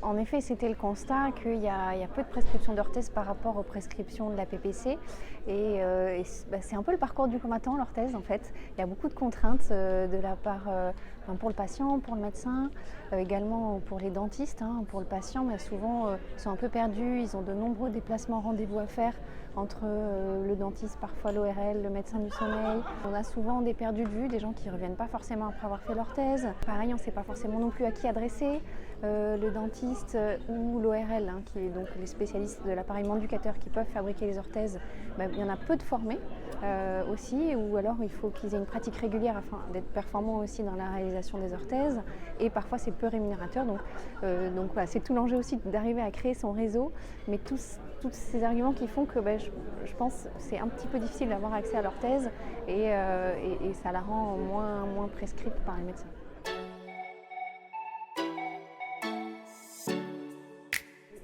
En effet, c'était le constat qu'il y a peu de prescriptions d'orthèse par rapport aux prescriptions de la PPC. C'est un peu le parcours du combattant, l'orthèse en fait. Il y a beaucoup de contraintes de la part pour le patient, pour le médecin, également pour les dentistes. Pour le patient, mais souvent ils sont un peu perdus, ils ont de nombreux déplacements, rendez-vous à faire entre le dentiste, parfois l'ORL, le médecin du sommeil. On a souvent des perdus de vue, des gens qui ne reviennent pas forcément après avoir fait l'orthèse. Pareil, on ne sait pas forcément non plus à qui adresser. Le dentiste ou l'ORL, qui est donc les spécialistes de l'appareil manducateur qui peuvent fabriquer les orthèses, il y en a peu de formés aussi, ou alors il faut qu'ils aient une pratique régulière afin d'être performants aussi dans la réalisation des orthèses, et parfois c'est peu rémunérateur, donc voilà, c'est tout l'enjeu aussi d'arriver à créer son réseau, mais tous ces arguments qui font que je pense que c'est un petit peu difficile d'avoir accès à l'orthèse et ça la rend moins prescrite par les médecins.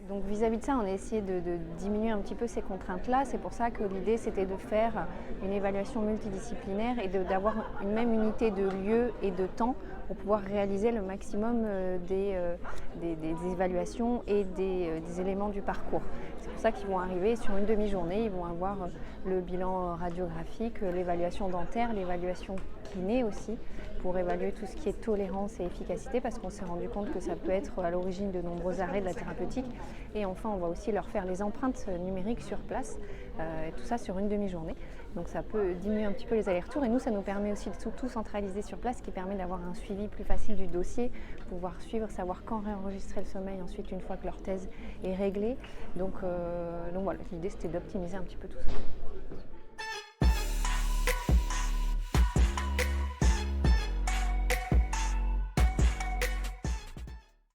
Donc vis-à-vis de ça, on a essayé de diminuer un petit peu ces contraintes-là. C'est pour ça que l'idée, c'était de faire une évaluation multidisciplinaire et d'avoir une même unité de lieu et de temps pour pouvoir réaliser le maximum des évaluations et des éléments du parcours. C'est pour ça qu'ils vont arriver sur une demi-journée, ils vont avoir le bilan radiographique, l'évaluation dentaire, l'évaluation kiné aussi, pour évaluer tout ce qui est tolérance et efficacité, parce qu'on s'est rendu compte que ça peut être à l'origine de nombreux arrêts de la thérapeutique. Et enfin, on va aussi leur faire les empreintes numériques sur place, et tout ça sur une demi-journée. Donc ça peut diminuer un petit peu les allers-retours, et nous, ça nous permet aussi de tout centraliser sur place, ce qui permet d'avoir un suivi plus facile du dossier, pouvoir suivre, savoir quand réenregistrer le sommeil ensuite une fois que l'orthèse est réglée. Donc voilà, l'idée c'était d'optimiser un petit peu tout ça.